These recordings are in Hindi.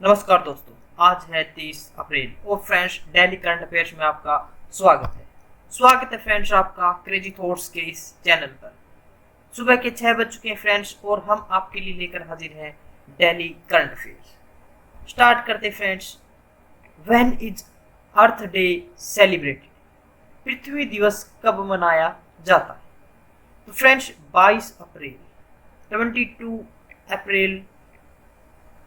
नमस्कार दोस्तों, आज है 30 अप्रैल और फ्रेंड्स डेली करंट अफेयर्स में आपका स्वागत है फ्रेंड्स आपका क्रेजी थॉट्स के इस चैनल पर। सुबह के 6 बज चुके हैं फ्रेंड्स और हम आपके लिए लेकर हाजिर हैं डेली करंट अफेयर्स। स्टार्ट करते friends. When is earth day celebrated? पृथ्वी दिवस कब मनाया जाता है? तो friends 22 April, 22 April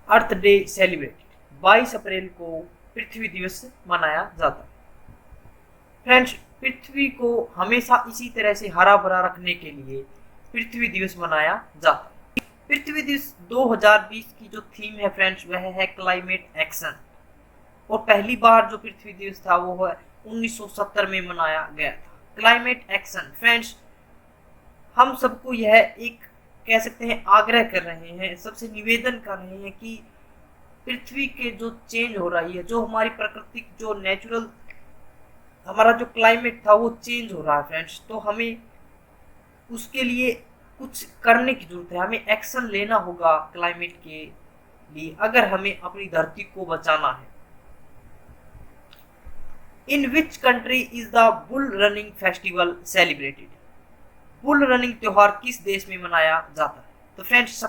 earth day celebrated. 22 अप्रैल को पृथ्वी दिवस मनाया जाता है। फ्रेंड्स, पृथ्वी को हमेशा इसी तरह से हरा भरा रखने के लिए पृथ्वी दिवस मनाया जाता है। पृथ्वी दिवस 2020 की जो थीम है फ्रेंड्स, वह है क्लाइमेट एक्शन। और पहली बार जो पृथ्वी दिवस था वो है 1970 में मनाया गया था। क्लाइमेट एक्शन फ्रेंड्स, हम सबको यह एक कह सकते हैं आग्रह कर रहे हैं, सबसे निवेदन कर रहे हैं कि पृथ्वी के जो चेंज हो रही है, जो हमारी प्राकृतिक जो नेचुरल हमारा जो क्लाइमेट था वो चेंज हो रहा है फ्रेंड्स, तो हमें उसके लिए कुछ करने की जरूरत है। हमें एक्शन लेना होगा क्लाइमेट के लिए अगर हमें अपनी धरती को बचाना है। In which country is the bull running festival celebrated? Bull running त्योहार किस देश में मनाया जाता है? तो फ्रेंड्स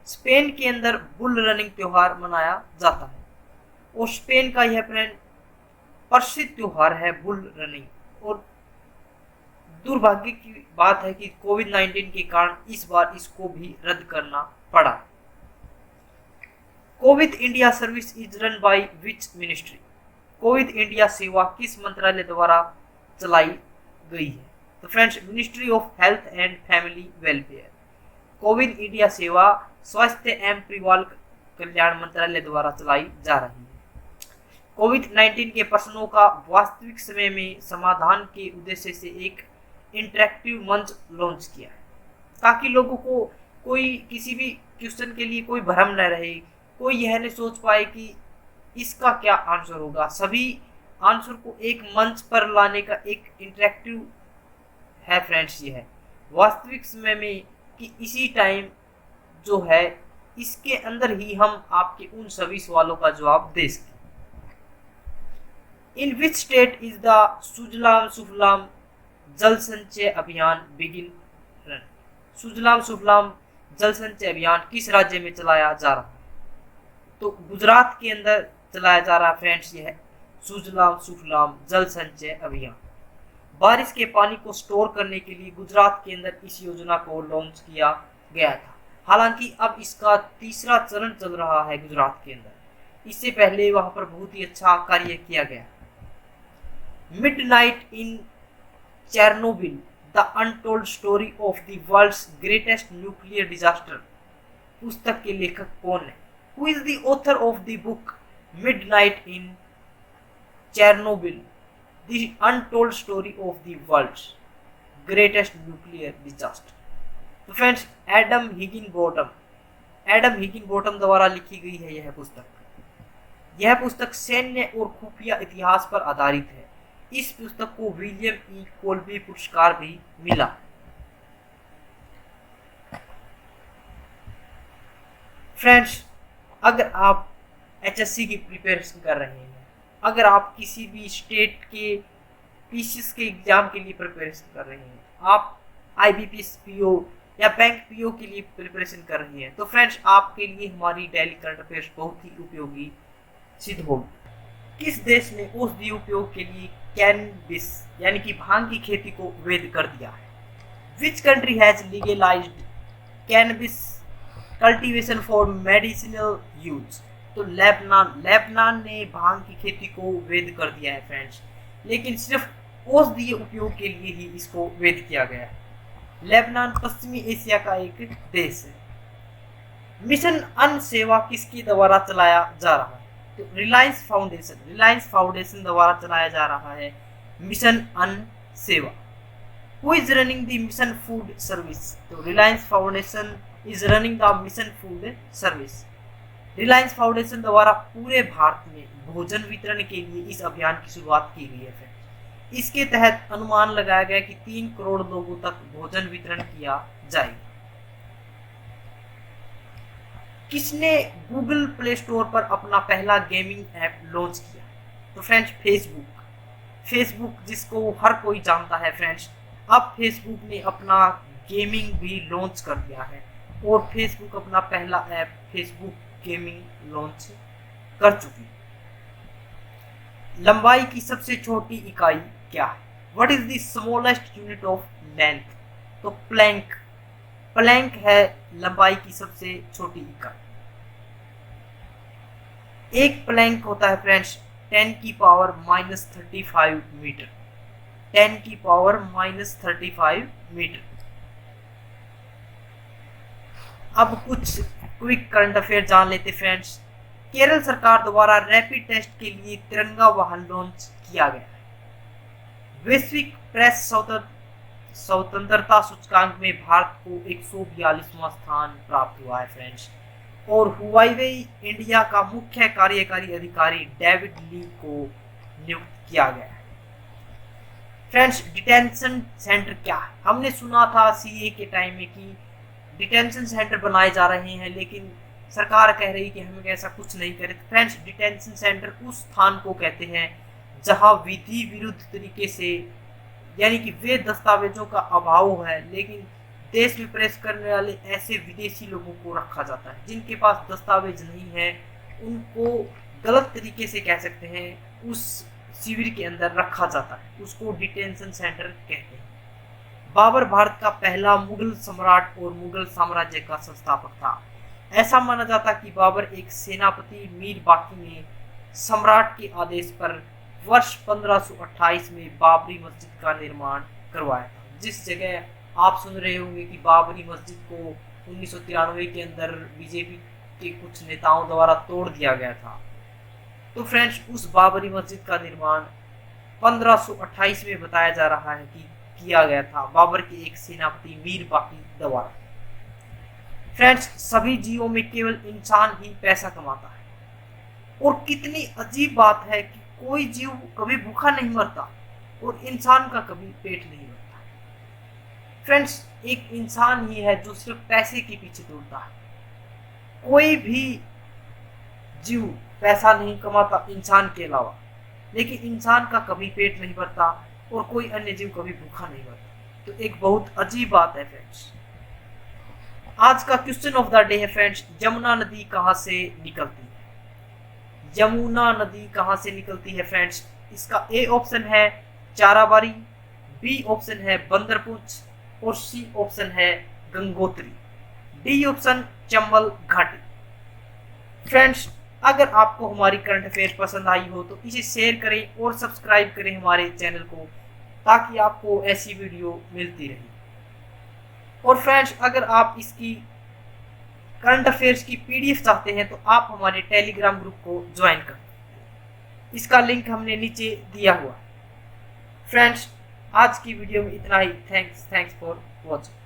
स्पेन के अंदर बुल रनिंग त्योहार मनाया जाता है। और स्पेन का यह फ्रेंड प्रसिद्ध त्योहार है बुल रनिंग। और दुर्भाग्य की बात है कि कोविड-19 के कारण इस बार इसको भी रद्द करना पड़ा। Covid India service is run by which ministry? Covid India सेवा किस मंत्रालय द्वारा चलाई गई है? तो friends ministry of health and family welfare. Covid India सेवा स्वास्थ्य एवं परिवार कल्याण मंत्रालय द्वारा चलाई जा रही है। कोविड-19 के प्रश्नों का वास्तविक समय में समाधान के उद्देश्य से एक इंटरेक्टिव मंच लॉन्च किया है, ताकि लोगों को कोई किसी भी क्वेश्चन के लिए कोई भ्रम न रहे, कोई यह नहीं सोच पाए कि इसका क्या आंसर होगा। सभी आंसर को एक मंच पर लाने का एक इंटरेक्टिव है फ्रेंड्स। ये है वास्तविक समय में कि इसी टाइम जो है इसके अंदर ही हम आपके उन सभी सवालों का जवाब दे सकें। In which state is the Sujalam Sufalam Jal Sanchay अभियान बिगिन रन? सुजलाम सुफलाम जल संचय अभियान किस राज्य में चलाया जा रहा है? तो गुजरात के अंदर चलाया जा रहा है फ्रेंड्स यह सुजलाम सुफलाम जल संचय अभियान। बारिश के पानी को स्टोर करने के लिए गुजरात के अंदर इस योजना को लॉन्च किया गया था। हालांकि अब इसका तीसरा चरण चल रहा है गुजरात के अंदर। इससे पहले वहां पर बहुत ही अच्छा कार्य किया गया। Midnight in Chernobyl the untold story of the world's greatest nuclear disaster पुस्तक के लेखक कौन है? Who is the author of the book midnight in Chernobyl The untold story of the world's greatest nuclear disaster? तो फ्रेंड्स एडम हिगिनबॉटम द्वारा लिखी गई है यह पुस्तक। यह पुस्तक सैन्य और खुफिया इतिहास पर आधारित है। इस पुस्तक को विलियम ई कोल्बी पुरस्कार भी मिला। फ्रेंड्स, अगर आप एचएससी की प्रिपरेशन कर रहे हैं, अगर आप किसी भी स्टेट के पीसीएस के एग्जाम के लिए प्रिपरेशन कर रहे हैं, आप आईबीपीएस पीओ या बैंक पीओ के लिए प्रिपरेशन कर रहे हैं, तो फ्रेंड्स आपके लिए हमारी डेली करंट अफेयर्स बहुत ही उपयोगी सिद्ध होगी। किस देश ने औषधि उपयोग के लिए कैनबिस यानी कि भांग की खेती को वैध कर दिया है? Which country has legalised cannabis cultivation for medicinal use? तो लेबनान ने भांग की खेती को वैध कर दिया है फ्रेंड्स, लेकिन सिर्फ औषधीय उपयोग के लिए ही इसको वैध किया गया है। लेबनान पश्चिमी एशिया का एक देश है। मिशन अन्न सेवा किसके द्वारा चलाया जा रहा है? तो रिलायंस फाउंडेशन द्वारा चलाया जा रहा है mission Anna Seva. Who is running the mission food service? तो Reliance Foundation is running the mission food service. Reliance Foundation द्वारा पूरे भारत में भोजन वितरण के लिए इस अभियान की शुरुआत की गई है। इसके तहत अनुमान लगाया गया कि 3 करोड़ लोगों तक भोजन वितरण किया जाएगा। किसने गूगल प्ले स्टोर पर अपना पहला गेमिंग ऐप लॉन्च किया? तो फ्रेंड्स फेसबुक। फेसबुक जिसको हर कोई जानता है फ्रेंड्स, अब फेसबुक ने अपना गेमिंग भी लॉन्च कर दिया है और फेसबुक अपना पहला ऐप फेसबुक गेमिंग लॉन्च कर चुकी है। लंबाई की सबसे छोटी इकाई क्या है? What is the smallest unit of length? तो प्लैंक। प्लैंक है लंबाई की सबसे छोटी इकाई। एक प्लैंक होता है फ्रेंड्स 10 की पावर -35 मीटर। 10 की पावर -35 मीटर। अब कुछ क्विक करंट अफेयर जान लेते फ्रेंड्स। केरल सरकार द्वारा रैपिड टेस्ट के लिए तिरंगा वाहन लॉन्च किया गया है। वैश्विक प्रेस स्वतंत्रता सूचकांक में भारत को 142वां स्थान प्राप्त हुआ है फ्रेंड्स। और हुआवे इंडिया का मुख्य कार्यकारी अधिकारी डेविड ली को नियुक्त किया गया है। फ्रेंड्स डिटेंशन सेंटर क्या है? हमने सुना था सीए के टाइम में कि डिटेंशन सेंटर बनाए जा रहे हैं, लेकिन सरकार कह रही कि हमें ऐसा कुछ नहीं करे। फ्रेंड्स डिटेंशन सेंटर उस स्थान को कहते हैं जहां विधि विरुद्ध तरीके से, यानी कि वे दस्तावेजों का अभाव है लेकिन देश में प्रवेश करने वाले ऐसे विदेशी लोगों को रखा जाता है जिनके पास दस्तावेज नहीं है, उनको गलत तरीके से कह सकते हैं उस शिविर के अंदर रखा जाता है, उसको डिटेंशन सेंटर कहते हैं। बाबर भारत का पहला मुगल सम्राट और मुगल साम्राज्य का संस्थापक था। ऐसा माना जाता कि बाबर एक सेनापति मीर बाकी ने सम्राट के आदेश पर वर्ष 1528 में बाबरी मस्जिद का निर्माण करवाया था। जिस जगह आप सुन रहे होंगे कि बाबरी मस्जिद को 1993 के अंदर बीजेपी के कुछ नेताओं द्वारा तोड़ दिया गया था, तो फ्रेंड्स उस बाबरी मस्जिद का निर्माण 1528 में बताया जा रहा है कि किया गया था बाबर के एक सेनापति मीर बाकी द्वारा। फ्रेंड्स सभी जीवों में केवल इंसान ही पैसा कमाता है। और कितनी अजीब बात है कि कोई जीव कभी भूखा नहीं मरता और इंसान का कभी पेट नहीं भरता। फ्रेंड्स एक इंसान ही है जो सिर्फ पैसे के पीछे दौड़ता है। कोई भी जीव पैसा नहीं कमाता इंसान के अलावा, लेकिन इंसान का कभी पेट नहीं भरता और कोई अन्य जीव कभी भूखा नहीं मरता। तो एक बहुत अजीब बात है फ्रेंड्स। आज का क्वेश्चन ऑफ द डे है फ्रेंड्स, यमुना नदी कहां से निकलती है? यमुना नदी कहां से निकलती है फ्रेंड्स? इसका ए ऑप्शन है चाराबाड़ी, बी ऑप्शन है बंदरपुंछ और सी ऑप्शन है गंगोत्री, डी ऑप्शन चंबल घाटी। फ्रेंड्स अगर आपको हमारी करंट अफेयर पसंद आई हो तो इसे शेयर करें और सब्सक्राइब करें हमारे चैनल को, ताकि आपको ऐसी वीडियो मिलती रहे। और फ्रेंड्स अगर आप इसकी करंट अफेयर्स की पीडीएफ चाहते हैं तो आप हमारे टेलीग्राम ग्रुप को ज्वाइन कर, इसका लिंक हमने नीचे दिया हुआ। फ्रेंड्स आज की वीडियो में इतना ही। Thanks for watching.